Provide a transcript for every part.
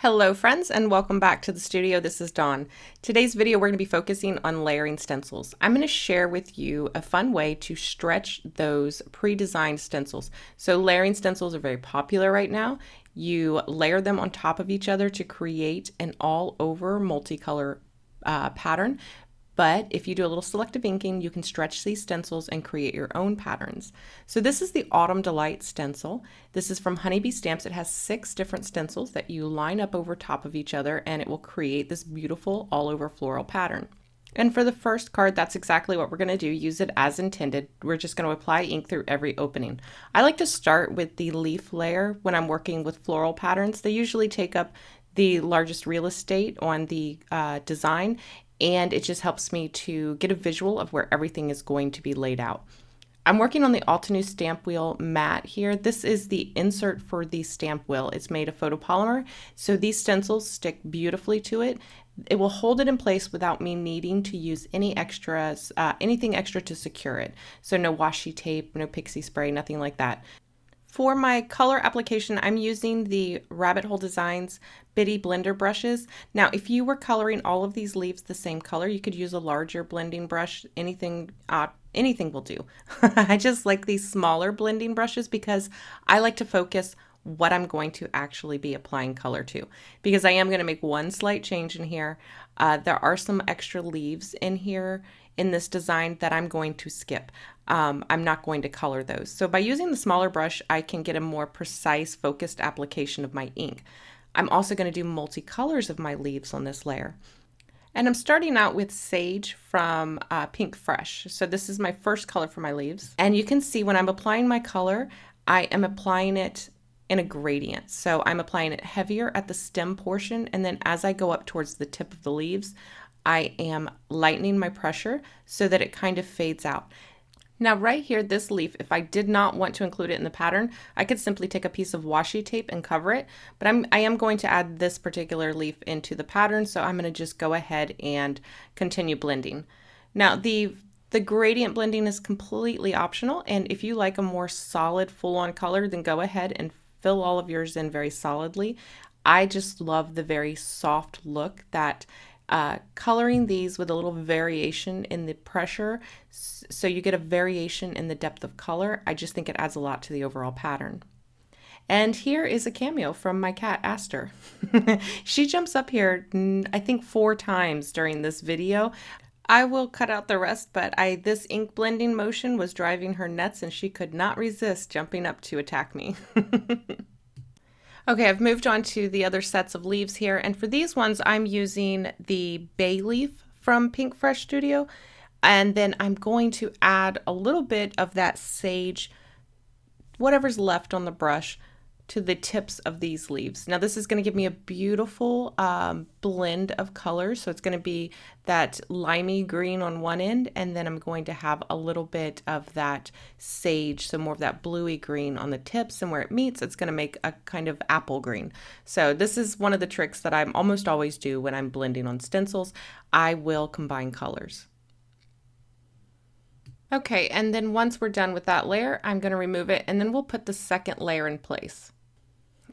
Hello friends and welcome back to the studio. This is Dawn. Today's video we're going to be focusing on layering stencils. I'm going to share with you a fun way to stretch those pre-designed stencils. So layering stencils are very popular right now. You layer them on top of each other to create an all-over multicolor pattern. But if you do a little selective inking, you can stretch these stencils and create your own patterns. So this is the Autumn Delight stencil. This is from Honeybee Stamps. It has 6 different stencils that you line up over top of each other, and it will create this beautiful all over floral pattern. And for the first card, that's exactly what we're going to do. Use it as intended. We're just going to apply ink through every opening. I like to start with the leaf layer when I'm working with floral patterns. They usually take up the largest real estate on the design, and it just helps me to get a visual of where everything is going to be laid out. I'm working on the Altenew stamp wheel mat here. This is the insert for the stamp wheel. It's made of photopolymer, so these stencils stick beautifully to it. It will hold it in place without me needing to use any extras, anything extra to secure it. So no washi tape, no pixie spray, nothing like that. For my color application, I'm using the Rabbit Hole Designs Bitty Blender brushes. Now, if you were coloring all of these leaves the same color, you could use a larger blending brush. Anything will do. I just like these smaller blending brushes because I like to focus what I'm going to actually be applying color to, because I am going to make one slight change in here. There are some extra leaves in here in this design that I'm going to skip. I'm not going to color those. So by using the smaller brush, I can get a more precise, focused application of my ink. I'm also going to do multicolors of my leaves on this layer. And I'm starting out with Sage from Pink Fresh. So this is my first color for my leaves. And you can see when I'm applying my color, I am applying it in a gradient. So I'm applying it heavier at the stem portion, and then as I go up towards the tip of the leaves, I am lightening my pressure so that it kind of fades out. Now right here, this leaf, if I did not want to include it in the pattern, I could simply take a piece of washi tape and cover it, but I am going to add this particular leaf into the pattern, so I'm going to just go ahead and continue blending. Now the gradient blending is completely optional, and if you like a more solid full-on color, then go ahead and fill all of yours in very solidly. I just love the very soft look that coloring these with a little variation in the pressure, so you get a variation in the depth of color. I just think it adds a lot to the overall pattern. And here is a cameo from my cat Aster. She jumps up here I think 4 times during this video. I will cut out the rest, but this ink blending motion was driving her nuts and she could not resist jumping up to attack me. Okay, I've moved on to the other sets of leaves here, and for these ones I'm using the bay leaf from Pink Fresh Studio, and then I'm going to add a little bit of that sage, whatever's left on the brush, to the tips of these leaves. Now this is going to give me a beautiful blend of colors. So it's going to be that limey green on one end, and then I'm going to have a little bit of that sage, so more of that bluey green on the tips, and where it meets, it's going to make a kind of apple green. So this is one of the tricks that I'm almost always do when I'm blending on stencils. I will combine colors. Okay, and then once we're done with that layer, I'm going to remove it, and then we'll put the second layer in place.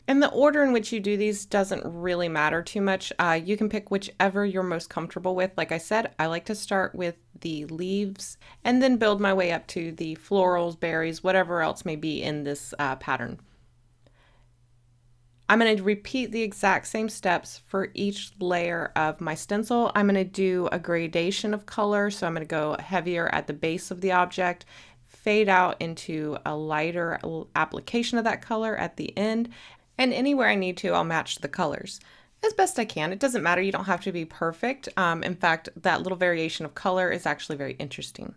And the order in which you do these doesn't really matter too much. You can pick whichever you're most comfortable with. Like I said, I like to start with the leaves and then build my way up to the florals, berries, whatever else may be in this pattern. I'm going to repeat the exact same steps for each layer of my stencil. I'm going to do a gradation of color, so I'm going to go heavier at the base of the object, fade out into a lighter application of that color at the end, and anywhere I need to, I'll match the colors as best I can. It doesn't matter, you don't have to be perfect. In fact, that little variation of color is actually very interesting.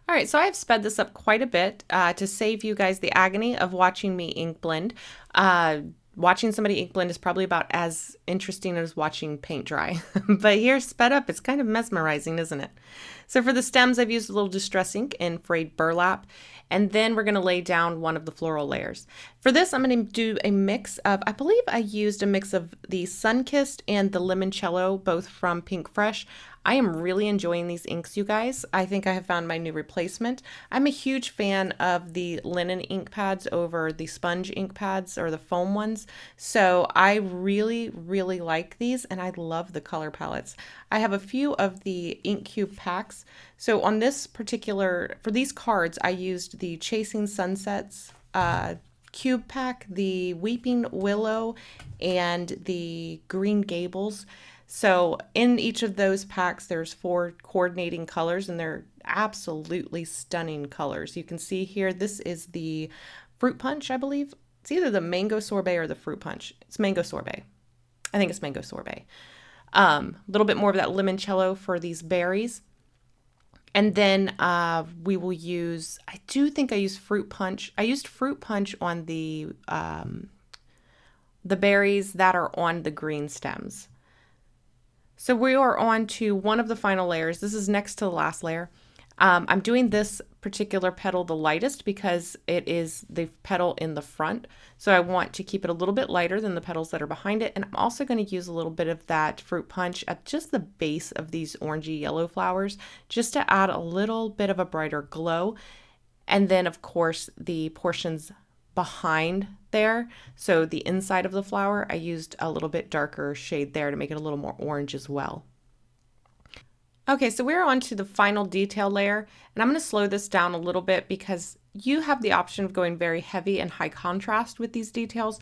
All right, so I've sped this up quite a bit to save you guys the agony of watching me ink blend. Watching somebody ink blend is probably about as interesting as watching paint dry. But here, sped up, it's kind of mesmerizing, isn't it? So for the stems, I've used a little distress ink in frayed burlap, and then we're going to lay down one of the floral layers. For this, I'm going to do a mix of, I believe I used a mix of the Sunkissed and the Limoncello, both from Pink Fresh. I am really enjoying these inks, you guys. I think I have found my new replacement. I'm a huge fan of the linen ink pads over the sponge ink pads or the foam ones. So I really, really like these, and I love the color palettes. I have a few of the ink cube packs. So on this particular, for these cards, I used the Chasing Sunsets cube pack, the Weeping Willow, and the Green Gables. So in each of those packs, there's 4 coordinating colors, and they're absolutely stunning colors. You can see here, this is the Fruit Punch, I believe. It's either the Mango Sorbet or the Fruit Punch. It's Mango Sorbet. I think it's Mango Sorbet. A little bit more of that limoncello for these berries. And then we will use, I do think I used Fruit Punch. I used Fruit Punch on the berries that are on the green stems. So we are on to one of the final layers. This is next to the last layer. I'm doing this particular petal the lightest because it is the petal in the front. So I want to keep it a little bit lighter than the petals that are behind it. And I'm also going to use a little bit of that Fruit Punch at just the base of these orangey yellow flowers, just to add a little bit of a brighter glow. And then of course the portions behind there, so the inside of the flower, I used a little bit darker shade there to make it a little more orange as well. Okay, so we're on to the final detail layer, and I'm going to slow this down a little bit because you have the option of going very heavy and high contrast with these details,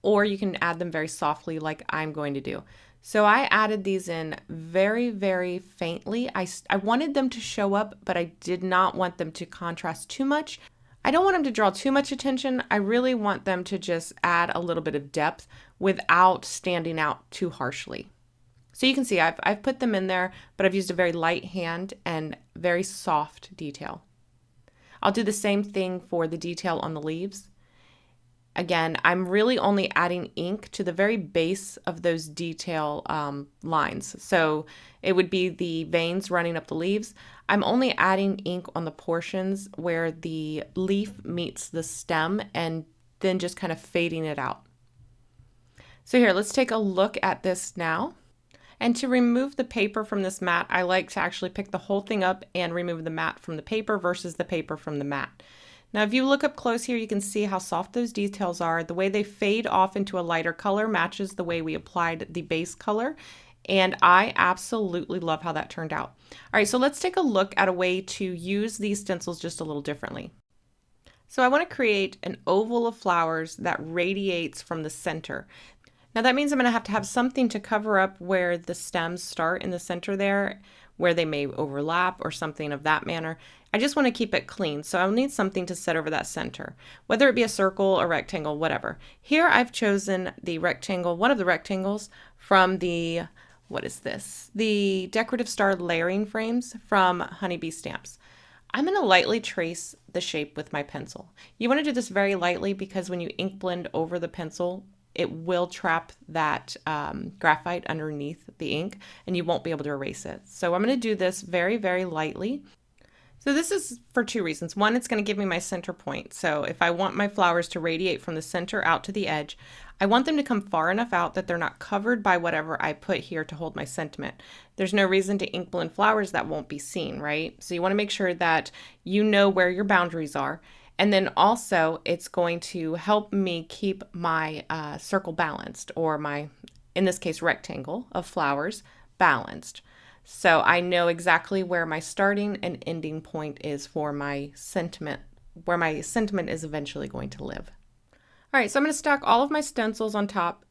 or you can add them very softly like I'm going to do. So I added these in very, very faintly. I wanted them to show up, but I did not want them to contrast too much. I don't want them to draw too much attention. I really want them to just add a little bit of depth without standing out too harshly. So you can see I've put them in there, but I've used a very light hand and very soft detail. I'll do the same thing for the detail on the leaves. Again, I'm really only adding ink to the very base of those detail lines. So it would be the veins running up the leaves. I'm only adding ink on the portions where the leaf meets the stem and then just kind of fading it out. So here, let's take a look at this now. And to remove the paper from this mat, I like to actually pick the whole thing up and remove the mat from the paper versus the paper from the mat. Now, if you look up close here, you can see how soft those details are. The way they fade off into a lighter color matches the way we applied the base color. And I absolutely love how that turned out. All right, so let's take a look at a way to use these stencils just a little differently. So I want to create an oval of flowers that radiates from the center. Now that means I'm going to have something to cover up where the stems start in the center there, where they may overlap or something of that manner. I just want to keep it clean, so I'll need something to set over that center, whether it be a circle, a rectangle, whatever. Here I've chosen the rectangle, one of the rectangles from the, what is this? The Decorative Star layering frames from Honeybee Stamps. I'm going to lightly trace the shape with my pencil. You want to do this very lightly because when you ink blend over the pencil, it will trap that graphite underneath the ink and you won't be able to erase it. So I'm going to do this very, very lightly. So this is for 2 reasons. One, it's going to give me my center point. So if I want my flowers to radiate from the center out to the edge, I want them to come far enough out that they're not covered by whatever I put here to hold my sentiment. There's no reason to ink blend flowers that won't be seen, right? So you want to make sure that you know where your boundaries are. And then also it's going to help me keep my circle balanced, or my, in this case, rectangle of flowers balanced. So I know exactly where my starting and ending point is for my sentiment, where my sentiment is eventually going to live. All right, so I'm going to stack all of my stencils on top,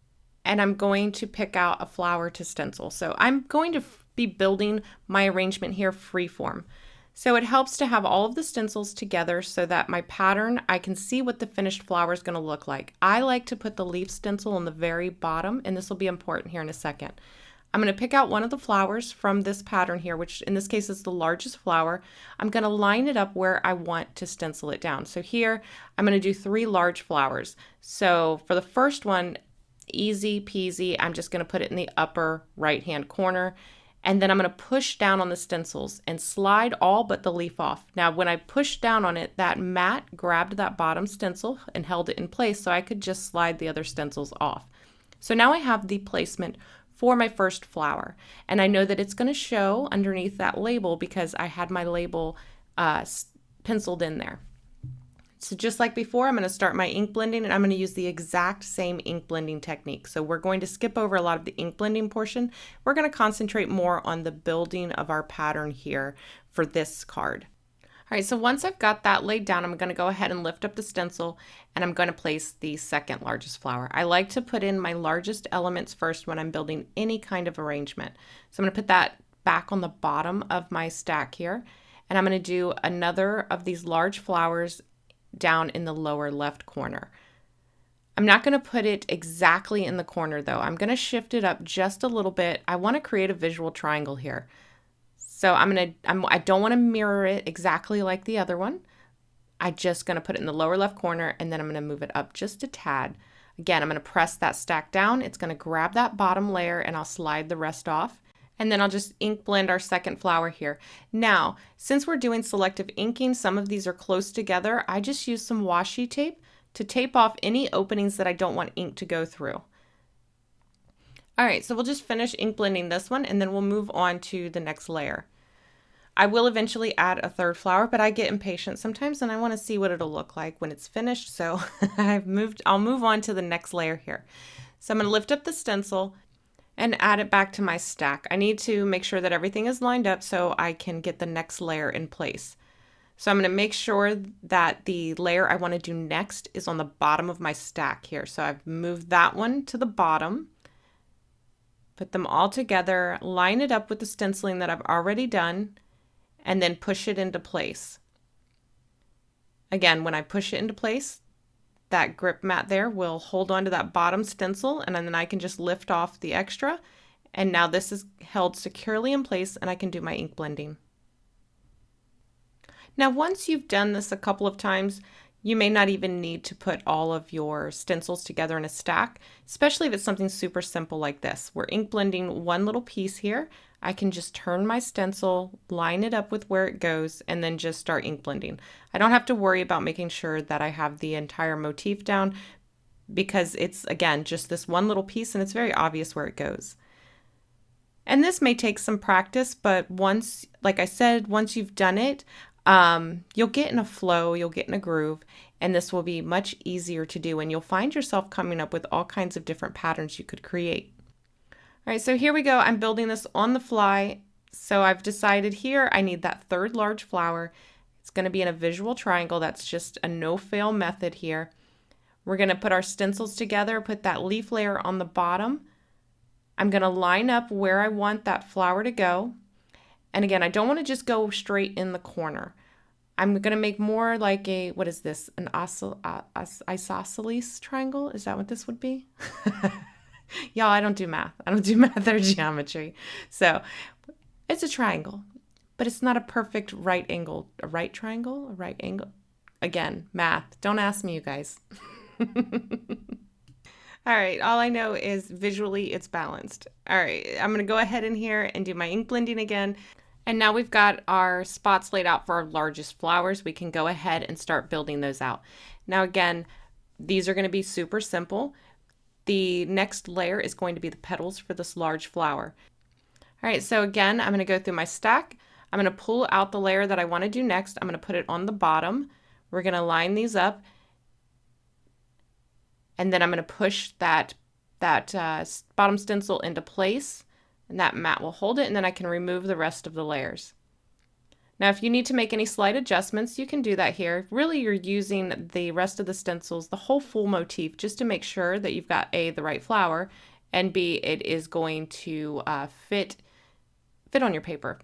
and I'm going to pick out a flower to stencil. So I'm going to be building my arrangement here freeform. So it helps to have all of the stencils together so that my pattern, I can see what the finished flower is going to look like. I like to put the leaf stencil on the very bottom, and this will be important here in a second. I'm going to pick out one of the flowers from this pattern here, which in this case is the largest flower. I'm going to line it up where I want to stencil it down. So here I'm going to do 3 large flowers. So for the first one, easy peasy, I'm just going to put it in the upper right hand corner. And then I'm going to push down on the stencils and slide all but the leaf off. Now, when I pushed down on it, that mat grabbed that bottom stencil and held it in place so I could just slide the other stencils off. So now I have the placement for my first flower. And I know that it's going to show underneath that label because I had my label penciled in there. So just like before, I'm going to start my ink blending, and I'm going to use the exact same ink blending technique. So we're going to skip over a lot of the ink blending portion. We're going to concentrate more on the building of our pattern here for this card. All right, so once I've got that laid down, I'm going to go ahead and lift up the stencil, and I'm going to place the second largest flower. I like to put in my largest elements first when I'm building any kind of arrangement. So I'm going to put that back on the bottom of my stack here, and I'm going to do another of these large flowers down in the lower left corner. I'm not going to put it exactly in the corner though. I'm going to shift it up just a little bit. I want to create a visual triangle here. So I don't want to mirror it exactly like the other one. I'm just going to put it in the lower left corner, and then I'm going to move it up just a tad. Again, I'm going to press that stack down. It's going to grab that bottom layer, and I'll slide the rest off. And then I'll just ink blend our second flower here. Now, since we're doing selective inking, some of these are close together. I just use some washi tape to tape off any openings that I don't want ink to go through. All right, so we'll just finish ink blending this one, and then we'll move on to the next layer. I will eventually add a third flower, but I get impatient sometimes and I want to see what it'll look like when it's finished. So I'll move on to the next layer here. So I'm going to lift up the stencil and add it back to my stack. I need to make sure that everything is lined up so I can get the next layer in place. So I'm going to make sure that the layer I want to do next is on the bottom of my stack here. So I've moved that one to the bottom, put them all together, line it up with the stenciling that I've already done, and then push it into place. Again, when I push it into place, that grip mat there will hold on to that bottom stencil, and then I can just lift off the extra. And now this is held securely in place, and I can do my ink blending. Now, once you've done this a couple of times, you may not even need to put all of your stencils together in a stack, especially if it's something super simple like this. We're ink blending one little piece here. I can just turn my stencil, line it up with where it goes, and then just start ink blending. I don't have to worry about making sure that I have the entire motif down because it's, again, just this one little piece and it's very obvious where it goes. And this may take some practice, but once, like I said, once you've done it, you'll get in a flow, you'll get in a groove, and this will be much easier to do, and you'll find yourself coming up with all kinds of different patterns you could create. All right, so here we go. I'm building this on the fly. So I've decided here I need that third large flower. It's going to be in a visual triangle. That's just a no-fail method here. We're going to put our stencils together, put that leaf layer on the bottom. I'm going to line up where I want that flower to go. And again, I don't want to just go straight in the corner. I'm going to make more like a, what is this? An isosceles triangle? Is that what this would be? Y'all, I don't do math. I don't do math or geometry. So it's a triangle, but it's not a perfect right angle. A right triangle? A right angle? Again, math. Don't ask me, you guys. All right, all I know is visually it's balanced. All right, I'm going to go ahead in here and do my ink blending again. And now we've got our spots laid out for our largest flowers. We can go ahead and start building those out. Now again, these are going to be super simple. The next layer is going to be the petals for this large flower. All right, so again, I'm going to go through my stack. I'm going to pull out the layer that I want to do next. I'm going to put it on the bottom. We're going to line these up. And then I'm going to push that bottom stencil into place, and that mat will hold it, and then I can remove the rest of the layers. Now, if you need to make any slight adjustments, you can do that here. Really, you're using the rest of the stencils, the whole full motif, just to make sure that you've got A, the right flower, and B, it is going to fit on your paper.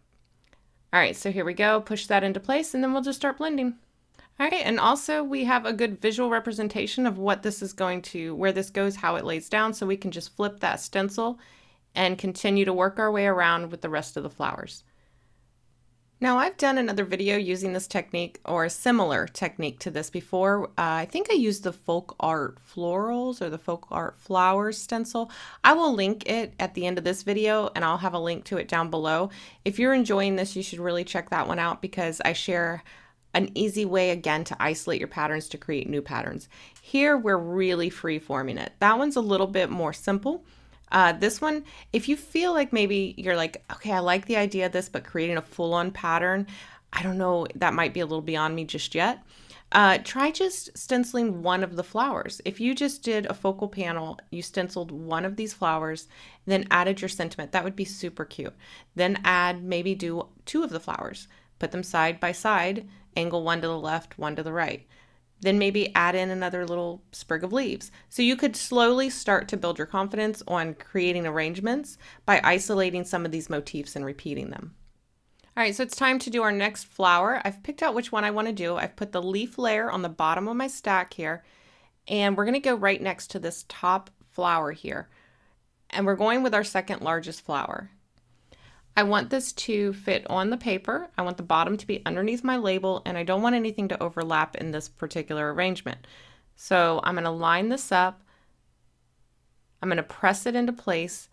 All right, so here we go. Push that into place, and then we'll just start blending. All right, and also we have a good visual representation of what this is going to, where this goes, how it lays down, so we can just flip that stencil and continue to work our way around with the rest of the flowers. Now, I've done another video using this technique or a similar technique to this before. I think I used the Folk Art Florals or the Folk Art Flowers stencil. I will link it at the end of this video, and I'll have a link to it down below. If you're enjoying this, you should really check that one out because I share an easy way, again, to isolate your patterns to create new patterns. Here, we're really free forming it. That one's a little bit more simple. This one, if you feel like maybe you're like, okay, I like the idea of this, but creating a full-on pattern, I don't know, that might be a little beyond me just yet. Try just stenciling one of the flowers. If you just did a focal panel, you stenciled one of these flowers, then added your sentiment, that would be super cute. Then maybe do two of the flowers, put them side by side, angle one to the left, one to the right. Then maybe add in another little sprig of leaves. So you could slowly start to build your confidence on creating arrangements by isolating some of these motifs and repeating them. All right, so it's time to do our next flower. I've picked out which one I want to do. I've put the leaf layer on the bottom of my stack here, and we're going to go right next to this top flower here. And we're going with our second largest flower. I want this to fit on the paper. I want the bottom to be underneath my label, and I don't want anything to overlap in this particular arrangement. So I'm going to line this up. I'm going to press it into place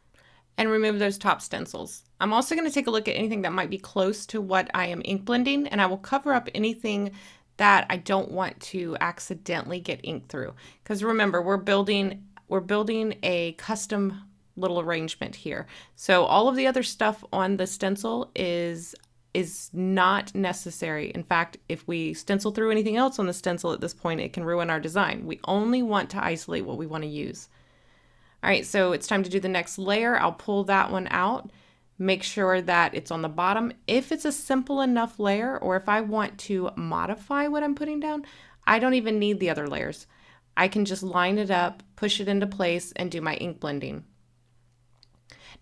and remove those top stencils. I'm also going to take a look at anything that might be close to what I am ink blending, and I will cover up anything that I don't want to accidentally get ink through. Because remember, we're building a custom little arrangement here. So all of the other stuff on the stencil is not necessary. In fact, if we stencil through anything else on the stencil at this point, it can ruin our design. We only want to isolate what we want to use. All right, so it's time to do the next layer. I'll pull that one out, make sure that it's on the bottom. If it's a simple enough layer, or if I want to modify what I'm putting down, I don't even need the other layers. I can just line it up, push it into place, and do my ink blending.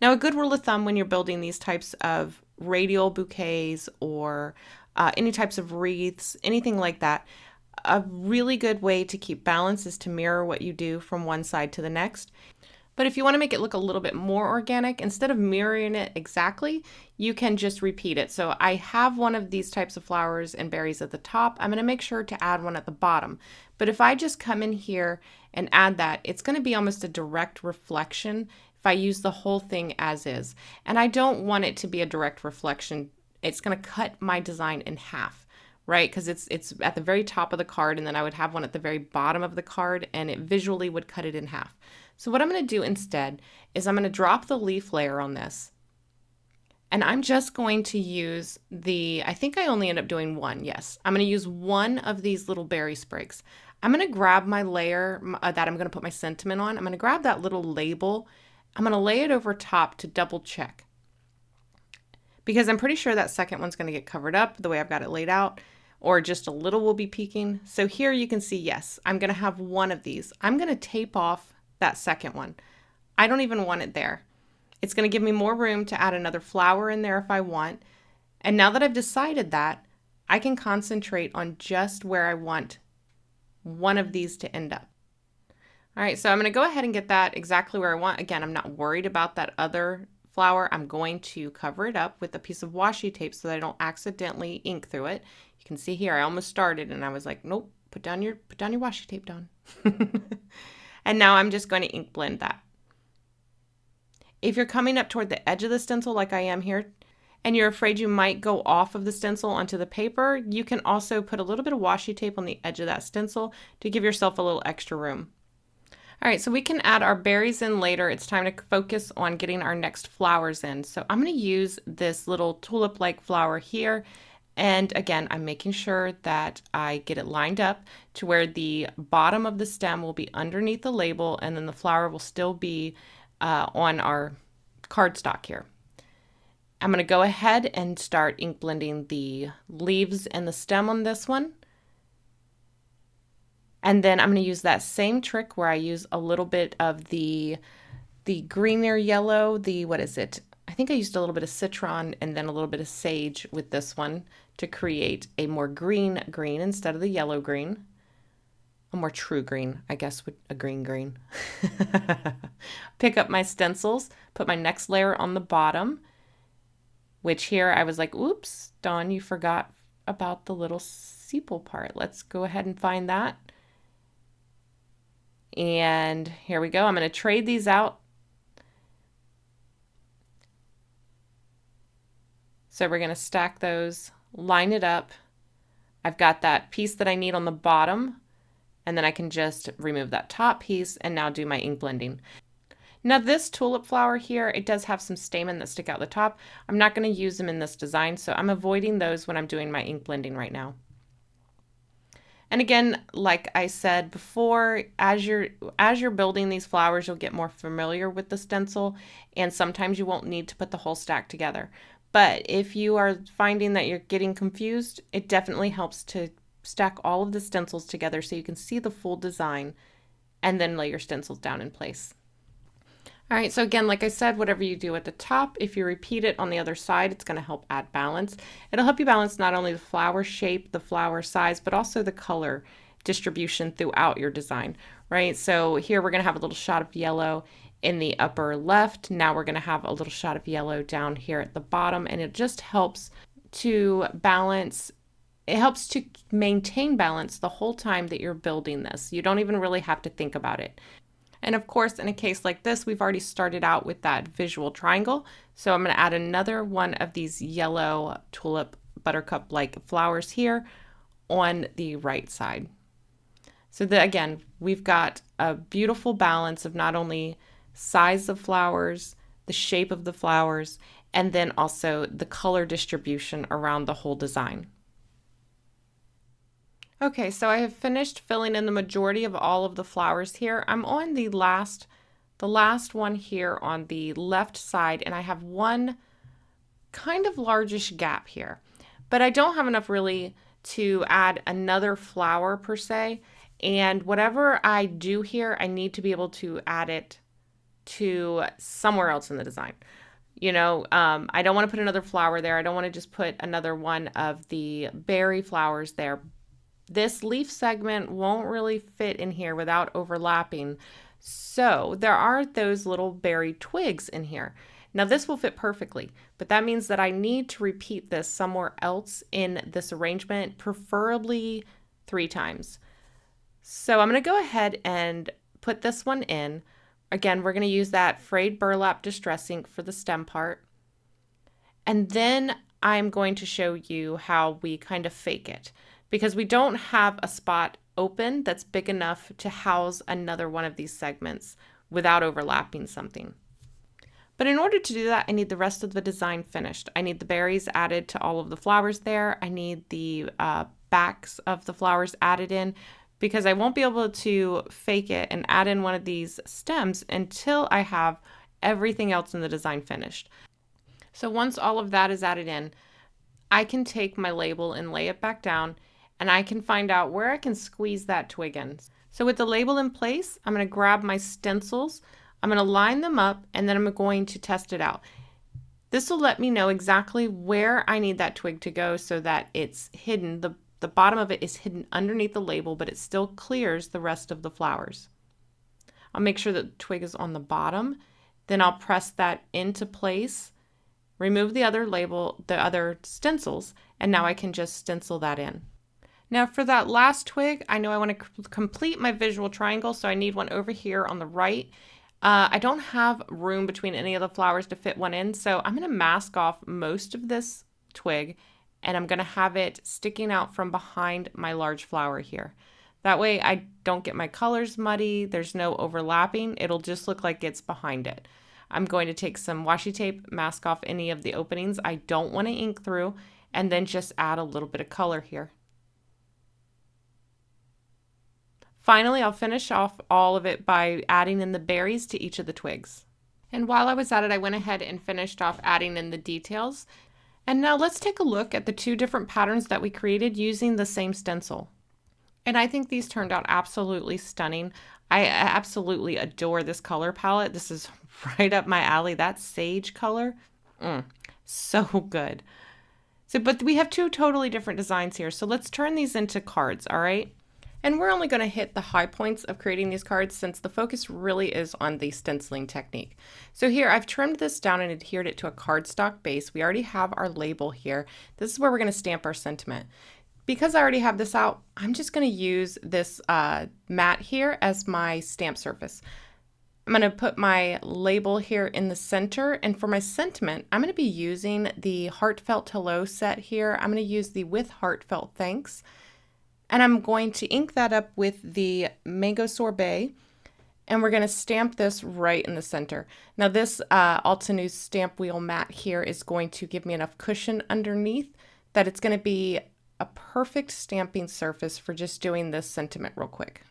Now, a good rule of thumb when you're building these types of radial bouquets or any types of wreaths, anything like that, a really good way to keep balance is to mirror what you do from one side to the next. But if you want to make it look a little bit more organic, instead of mirroring it exactly, you can just repeat it. So I have one of these types of flowers and berries at the top. I'm going to make sure to add one at the bottom. But if I just come in here and add that, it's going to be almost a direct reflection if I use the whole thing as is. And I don't want it to be a direct reflection. It's going to cut my design in half, right? Because it's at the very top of the card, and then I would have one at the very bottom of the card, and it visually would cut it in half. So what I'm going to do instead is I'm going to drop the leaf layer on this, and I'm just going to use I think I only end up doing one, yes. I'm going to use one of these little berry sprigs. I'm going to grab my layer that I'm going to put my sentiment on. I'm going to grab that little label. I'm going to lay it over top to double check, because I'm pretty sure that second one's going to get covered up the way I've got it laid out, or just a little will be peeking. So here you can see, yes, I'm going to have one of these. I'm going to tape off that second one. I don't even want it there. It's going to give me more room to add another flower in there if I want. And now that I've decided that, I can concentrate on just where I want one of these to end up. All right, so I'm going to go ahead and get that exactly where I want. Again, I'm not worried about that other flower. I'm going to cover it up with a piece of washi tape so that I don't accidentally ink through it. You can see here, I almost started and I was like, nope, put down your washi tape, Dawn. And now I'm just going to ink blend that. If you're coming up toward the edge of the stencil like I am here, and you're afraid you might go off of the stencil onto the paper, you can also put a little bit of washi tape on the edge of that stencil to give yourself a little extra room. All right, so we can add our berries in later. It's time to focus on getting our next flowers in. So I'm going to use this little tulip-like flower here. And again, I'm making sure that I get it lined up to where the bottom of the stem will be underneath the label, and then the flower will still be on our cardstock here. I'm going to go ahead and start ink blending the leaves and the stem on this one. And then I'm going to use that same trick where I use a little bit of the greenier yellow, what is it? I think I used a little bit of citron and then a little bit of sage with this one to create a more green instead of the yellow green. A more true green, I guess, with a green. Pick up my stencils, put my next layer on the bottom, which here I was like, oops, Dawn, you forgot about the little sepal part. Let's go ahead and find that. And here we go. I'm going to trade these out. So we're going to stack those, line it up. I've got that piece that I need on the bottom, and then I can just remove that top piece and now do my ink blending. Now this tulip flower here, it does have some stamen that stick out the top. I'm not going to use them in this design, so I'm avoiding those when I'm doing my ink blending right now. And again, like I said before, as you're building these flowers, you'll get more familiar with the stencil, and sometimes you won't need to put the whole stack together. But if you are finding that you're getting confused, it definitely helps to stack all of the stencils together so you can see the full design and then lay your stencils down in place. All right, so again, like I said, whatever you do at the top, if you repeat it on the other side, it's going to help add balance. It'll help you balance not only the flower shape, the flower size, but also the color distribution throughout your design, right? So here we're going to have a little shot of yellow in the upper left. Now we're going to have a little shot of yellow down here at the bottom, and it just helps to balance. It helps to maintain balance the whole time that you're building this. You don't even really have to think about it. And of course, in a case like this, we've already started out with that visual triangle. So I'm going to add another one of these yellow tulip buttercup-like flowers here on the right side. So again, we've got a beautiful balance of not only size of flowers, the shape of the flowers, and then also the color distribution around the whole design. Okay, so I have finished filling in the majority of all of the flowers here. I'm on the last one here on the left side, and I have one kind of largish gap here, but I don't have enough really to add another flower per se. And whatever I do here, I need to be able to add it to somewhere else in the design. You know, I don't want to put another flower there. I don't want to just put another one of the berry flowers there. This leaf segment won't really fit in here without overlapping. So there are those little berry twigs in here. Now this will fit perfectly, but that means that I need to repeat this somewhere else in this arrangement, preferably 3 times. So I'm going to go ahead and put this one in. Again, we're going to use that frayed burlap distress ink for the stem part. And then I'm going to show you how we kind of fake it, because we don't have a spot open that's big enough to house another one of these segments without overlapping something. But in order to do that, I need the rest of the design finished. I need the berries added to all of the flowers there. I need the backs of the flowers added in, because I won't be able to fake it and add in one of these stems until I have everything else in the design finished. So once all of that is added in, I can take my label and lay it back down, and I can find out where I can squeeze that twig in. So with the label in place, I'm going to grab my stencils, I'm going to line them up, and then I'm going to test it out. This will let me know exactly where I need that twig to go so that it's hidden. The bottom of it is hidden underneath the label, but it still clears the rest of the flowers. I'll make sure that the twig is on the bottom, then I'll press that into place, remove the other label, the other stencils, and now I can just stencil that in. Now for that last twig, I know I want to complete my visual triangle, so I need one over here on the right. I don't have room between any of the flowers to fit one in, so I'm going to mask off most of this twig, and I'm going to have it sticking out from behind my large flower here. That way I don't get my colors muddy, there's no overlapping, it'll just look like it's behind it. I'm going to take some washi tape, mask off any of the openings I don't want to ink through, and then just add a little bit of color here. Finally, I'll finish off all of it by adding in the berries to each of the twigs. And while I was at it, I went ahead and finished off adding in the details. And now let's take a look at the 2 different patterns that we created using the same stencil. And I think these turned out absolutely stunning. I absolutely adore this color palette. This is right up my alley. That sage color, so good. But we have 2 totally different designs here. So let's turn these into cards, all right? And we're only going to hit the high points of creating these cards since the focus really is on the stenciling technique. So here I've trimmed this down and adhered it to a cardstock base. We already have our label here. This is where we're going to stamp our sentiment. Because I already have this out, I'm just going to use this mat here as my stamp surface. I'm going to put my label here in the center, and for my sentiment, I'm going to be using the Heartfelt Hello set here. I'm going to use the With Heartfelt Thanks. And I'm going to ink that up with the Mango Sorbet. And we're going to stamp this right in the center. Now this Altenews stamp wheel mat here is going to give me enough cushion underneath that it's going to be a perfect stamping surface for just doing this sentiment real quick.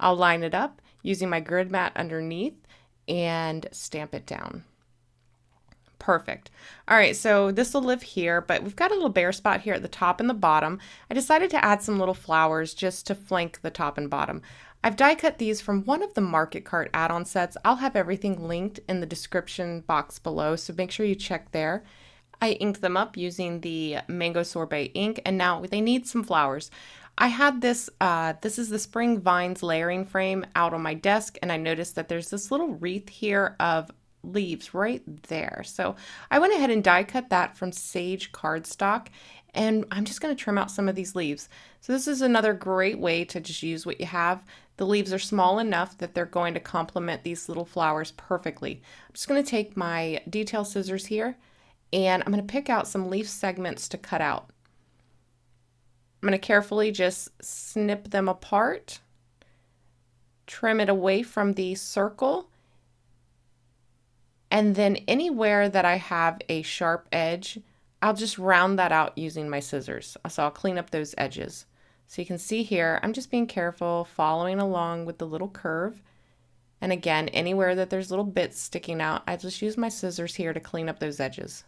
I'll line it up using my grid mat underneath and stamp it down. Perfect. All right, so this will live here, but we've got a little bare spot here at the top and the bottom. I decided to add some little flowers just to flank the top and bottom. I've die cut these from one of the Market Cart add-on sets. I'll have everything linked in the description box below, so make sure you check there. I inked them up using the Mango Sorbet ink, and now they need some flowers. I had this, this is the Spring Vines layering frame out on my desk, and I noticed that there's this little wreath here of leaves right there. So I went ahead and die cut that from Sage cardstock, and I'm just going to trim out some of these leaves. So this is another great way to just use what you have. The leaves are small enough that they're going to complement these little flowers perfectly. I'm just going to take my detail scissors here, and I'm going to pick out some leaf segments to cut out. I'm going to carefully just snip them apart, trim it away from the circle, and then anywhere that I have a sharp edge, I'll just round that out using my scissors. So I'll clean up those edges. So you can see here, I'm just being careful, following along with the little curve. And again, anywhere that there's little bits sticking out, I just use my scissors here to clean up those edges.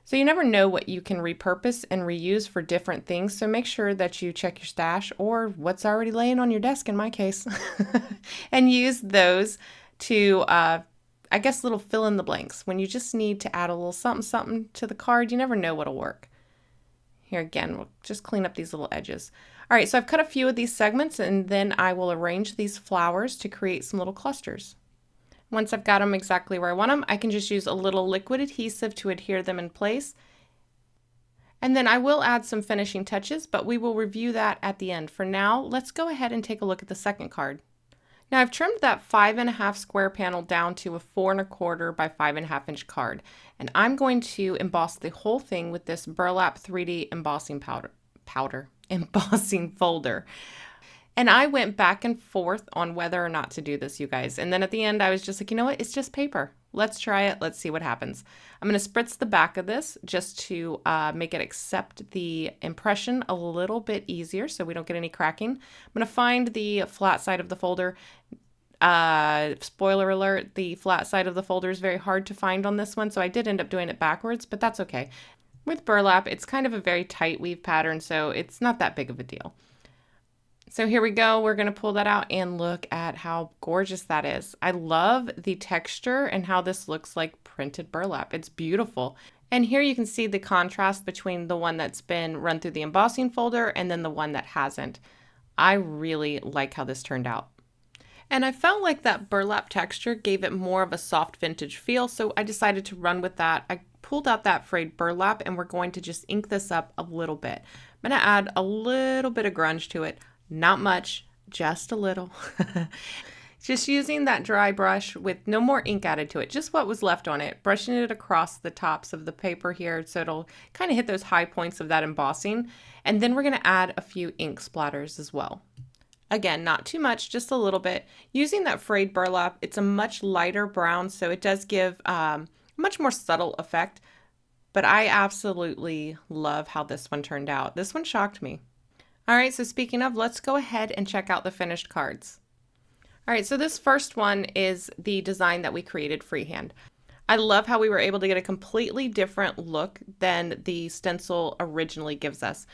So you never know what you can repurpose and reuse for different things, so make sure that you check your stash or what's already laying on your desk in my case and use those to, I guess, little fill in the blanks. When you just need to add a little something to the card, you never know what'll work. Here again, we'll just clean up these little edges. All right, so I've cut a few of these segments, and then I will arrange these flowers to create some little clusters. Once I've got them exactly where I want them, I can just use a little liquid adhesive to adhere them in place. And then I will add some finishing touches, but we will review that at the end. For now, let's go ahead and take a look at the second card. Now I've trimmed that 5.5 square panel down to a 4 1/4 by 5.5 inch card, and I'm going to emboss the whole thing with this burlap 3D embossing embossing folder. And I went back and forth on whether or not to do this, you guys. And then at the end, I was just like, you know what? It's just paper. Let's try it. Let's see what happens. I'm going to spritz the back of this just to make it accept the impression a little bit easier so we don't get any cracking. I'm going to find the flat side of the folder. Spoiler alert, the flat side of the folder is very hard to find on this one, so I did end up doing it backwards, but that's okay. With burlap, it's kind of a very tight weave pattern, so it's not that big of a deal. So here we go. We're going to pull that out and look at how gorgeous that is. I love the texture and how this looks like printed burlap. It's beautiful. And here you can see the contrast between the one that's been run through the embossing folder and then the one that hasn't. I really like how this turned out. And I felt like that burlap texture gave it more of a soft vintage feel, so I decided to run with that. I pulled out that frayed burlap and we're going to just ink this up a little bit. I'm going to add a little bit of grunge to it. Not much, just a little. Just using that dry brush with no more ink added to it, just what was left on it, brushing it across the tops of the paper here so it'll kind of hit those high points of that embossing. And then we're going to add a few ink splatters as well. Again, not too much, just a little bit. Using that frayed burlap, it's a much lighter brown, so it does give a much more subtle effect. But I absolutely love how this one turned out. This one shocked me. All right, so speaking of, let's go ahead and check out the finished cards. All right, so this first one is the design that we created freehand. I love how we were able to get a completely different look than the stencil originally gives us.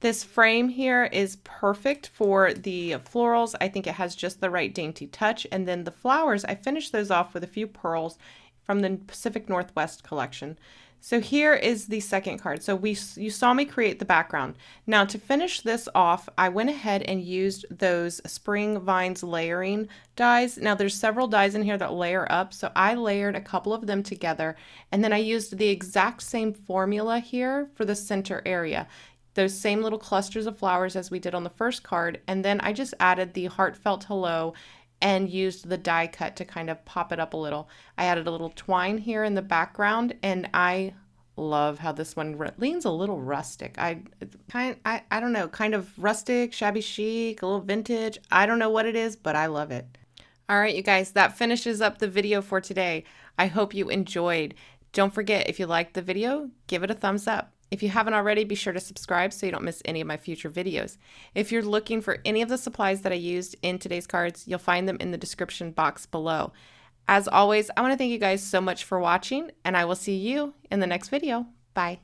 This frame here is perfect for the florals. I think it has just the right dainty touch. And then the flowers, I finished those off with a few pearls from the Pacific Northwest collection. So here is the second card. So you saw me create the background. Now to finish this off, I went ahead and used those Spring Vines layering dies. Now there's several dies in here that layer up, so I layered a couple of them together, and then I used the exact same formula here for the center area. Those same little clusters of flowers as we did on the first card, and then I just added the heartfelt hello and used the die cut to kind of pop it up a little. I added a little twine here in the background, and I love how this one leans a little rustic. I don't know, kind of rustic, shabby chic, a little vintage. I don't know what it is, but I love it. All right, you guys, that finishes up the video for today. I hope you enjoyed. Don't forget, if you liked the video, give it a thumbs up. If you haven't already, be sure to subscribe so you don't miss any of my future videos. If you're looking for any of the supplies that I used in today's cards, you'll find them in the description box below. As always, I want to thank you guys so much for watching, and I will see you in the next video. Bye.